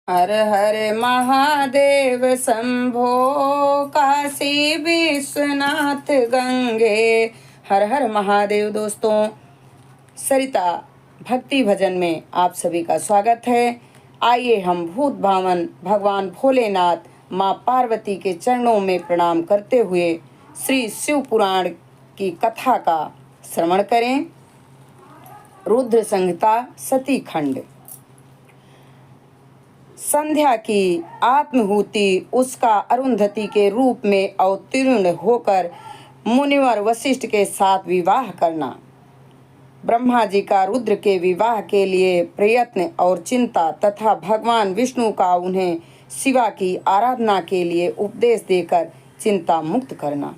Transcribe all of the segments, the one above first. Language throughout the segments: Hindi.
हर हर महादेव शंभो, काशी विश्वनाथ गंगे। हर हर महादेव। दोस्तों, सरिता भक्ति भजन में आप सभी का स्वागत है। आइए हम भूत भावन भगवान भोलेनाथ माँ पार्वती के चरणों में प्रणाम करते हुए श्री शिव पुराण की कथा का श्रवण करें। रुद्र संहिता सती खंड। संध्या की आत्महूति उसका अरुंधति के रूप में अवतीर्ण होकर मुनिवर वशिष्ठ के साथ विवाह करना, ब्रह्मा जी का रुद्र के विवाह के लिए प्रयत्न और चिंता तथा भगवान विष्णु का उन्हें शिवा की आराधना के लिए उपदेश देकर चिंता मुक्त करना।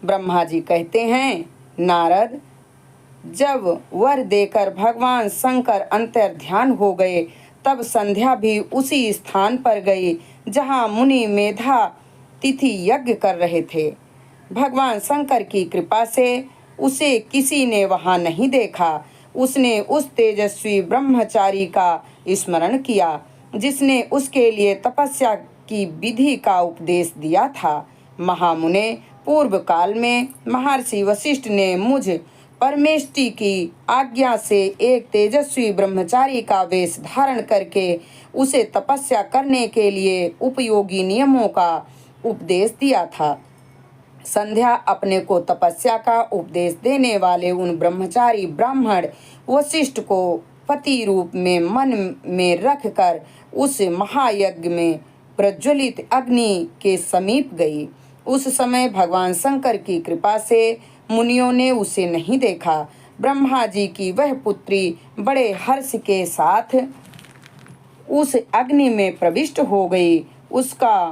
ब्रह्मा जी कहते हैं, नारद, जब वर देकर भगवान शंकर अंतर ध्यान हो गए, तब संध्या भी उसी स्थान पर गई जहाँ मुनि मेधा तिथि यज्ञ कर रहे थे। भगवान शंकर की कृपा से उसे किसी ने वहाँ नहीं देखा। उसने उस तेजस्वी ब्रह्मचारी का स्मरण किया जिसने उसके लिए तपस्या की विधि का उपदेश दिया था। महामुने, पूर्व काल में महर्षि वशिष्ठ ने मुझ परमेष्टि की आज्ञा से एक तेजस्वी ब्रह्मचारी का वेश धारण करके उसे तपस्या करने के लिए उपयोगी नियमों का उपदेश दिया था। संध्या अपने को तपस्या का उपदेश देने वाले उन ब्रह्मचारी ब्राह्मण वशिष्ठ को पति रूप में मन में रखकर उस महायज्ञ में प्रज्वलित अग्नि के समीप गई। उस समय भगवान शंकर की कृपा से मुनियों ने उसे नहीं देखा। ब्रह्मा जी की वह पुत्री बड़े हर्ष के साथ उस अग्नि में प्रविष्ट हो गई। उसका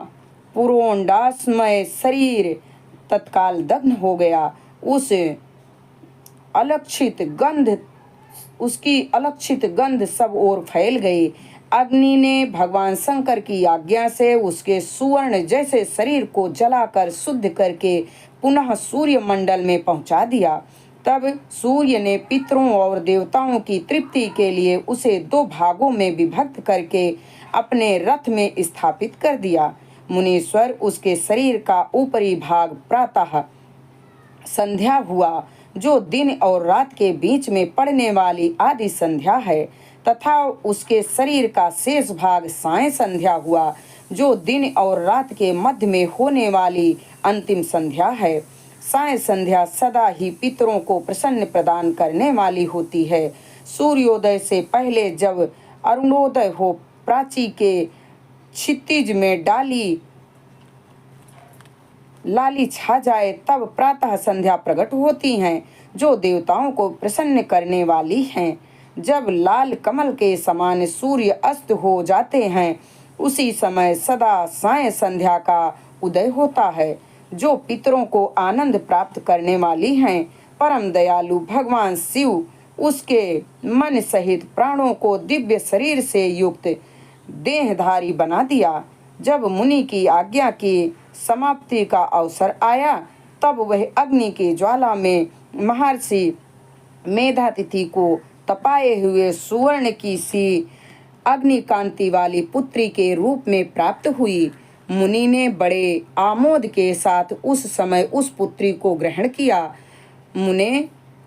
पुरोंडासमय शरीर तत्काल दग्ध हो गया। उसकी अलक्षित गंध सब ओर फैल गई। अग्नि ने भगवान शंकर की आज्ञा से उसके सुवर्ण जैसे शरीर को जलाकर शुद्ध करके पुनः सूर्य मंडल में पहुंचा दिया। तब सूर्य ने पितरों और देवताओं की तृप्ति के लिए उसे 2 भागों में विभक्त करके अपने रथ में स्थापित कर दिया। मुनीश्वर उसके शरीर का ऊपरी भाग प्रातः संध्या हुआ, जो दिन और रात के बीच में पड़ने वाली आदि संध्या है, तथा उसके शरीर का शेष भाग साय संध्या हुआ, जो दिन और रात के मध्य में होने वाली अंतिम संध्या है। साय संध्या सदा ही पितरों को प्रसन्न प्रदान करने वाली होती है। सूर्योदय से पहले जब अरुणोदय हो प्राची के क्षितिज में लाली छा जाए, तब प्रातः संध्या प्रकट होती हैं, जो देवताओं को प्रसन्न करने वाली हैं। जब लाल कमल के समान सूर्य अस्त हो जाते हैं, उसी समय सदा साय संध्या का उदय होता है, जो पितरों को आनंद प्राप्त करने वाली हैं। परम दयालु भगवान शिव उसके मन सहित प्राणों को दिव्य शरीर से युक्त देहधारी बना दिया। जब मुनि की आज्ञा की समाप्ति का अवसर आया, तब वह अग्नि की ज्वाला में महर्षि मेधातिथि को तपाए हुए सुवर्ण की सी अग्निकांति वाली पुत्री के रूप में प्राप्त हुई। मुनि ने बड़े आमोद के साथ उस समय उस पुत्री को ग्रहण किया।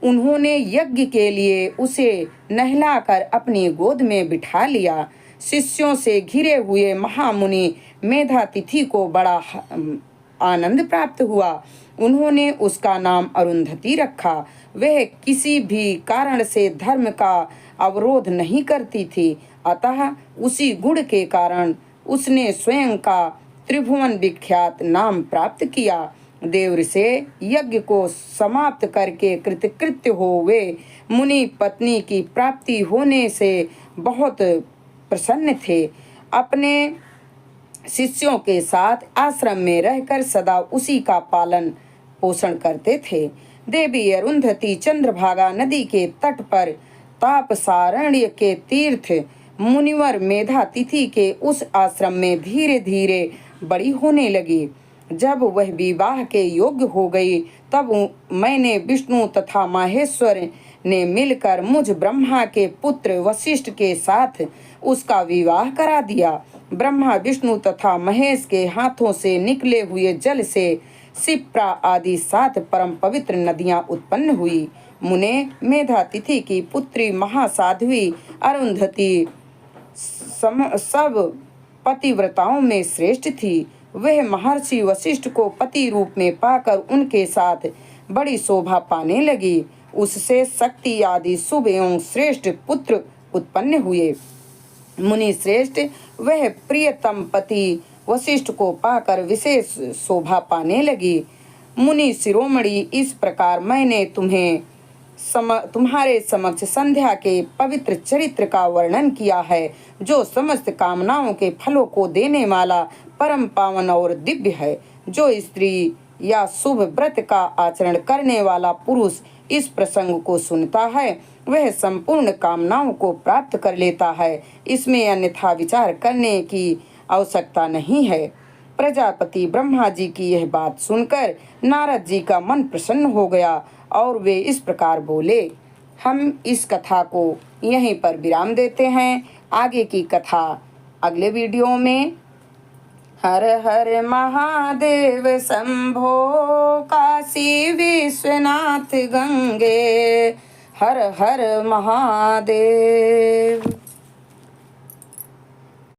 उन्होंने यज्ञ के लिए उसे नहलाकर अपनी गोद में बिठा लिया। शिष्यों से घिरे हुए महामुनि मेधातिथि को बड़ा आनंद प्राप्त हुआ। उन्होंने उसका नाम अरुंधति रखा। वह किसी भी कारण से धर्म का अवरोध नहीं करती थी, अतः उसी गुण के कारण उसने स्वयं का त्रिभुवन विख्यात नाम प्राप्त किया। देव से यज्ञ को समाप्त करके कृतकृत्य हुए मुनि पत्नी की प्राप्ति होने से बहुत प्रसन्न थे। अपने शिष्यों के साथ आश्रम में रहकर सदा उसी का पालन पोषण करते थे। देवी अरुंधति चंद्रभागा नदी के तट पर तापसारण्य के तीर्थ मुनिवर मेधातिथि के उस आश्रम में धीरे धीरे बड़ी होने लगी। जब वह विवाह के योग्य हो गई, तब मैंने विष्णु तथा माहेश्वर ने मिलकर मुझ ब्रह्मा के पुत्र वशिष्ठ के साथ उसका विवाह करा दिया। ब्रह्मा, विष्णु तथा महेश के हाथों से निकले हुए जल से शिप्रा आदि 7 परम पवित्र नदियां उत्पन्न हुई। मुने, मेधातिथि की पुत्री महासाध्वी अरुंधति सब पतिव्रताओं में श्रेष्ठ थी। वह महर्षि वशिष्ठ को पति रूप में पाकर उनके साथ बड़ी शोभा पाने लगी। उससे शक्ति आदि शुभ एवं श्रेष्ठ पुत्र उत्पन्न हुए। मुनि श्रेष्ठ, वह प्रियतम पति वशिष्ठ को पाकर विशेष शोभा पाने लगी। मुनि शिरोमणि, इस प्रकार मैंने तुम्हारे समक्ष संध्या के पवित्र चरित्र का वर्णन किया है, जो समस्त कामनाओं के फलों को देने वाला परम पावन और दिव्य है। जो स्त्री या शुभ व्रत का आचरण करने वाला पुरुष इस प्रसंग को सुनता है, वह संपूर्ण कामनाओं को प्राप्त कर लेता है। इसमें अन्यथा विचार करने की आवश्यकता नहीं है। प्रजापति ब्रह्मा जी की यह बात सुनकर नारद जी का मन प्रसन्न हो गया और वे इस प्रकार बोले। हम इस कथा को यहीं पर विराम देते हैं। आगे की कथा अगले वीडियो में। हर हर महादेव शंभो, काशी विश्वनाथ गंगे, हर हर महादेव।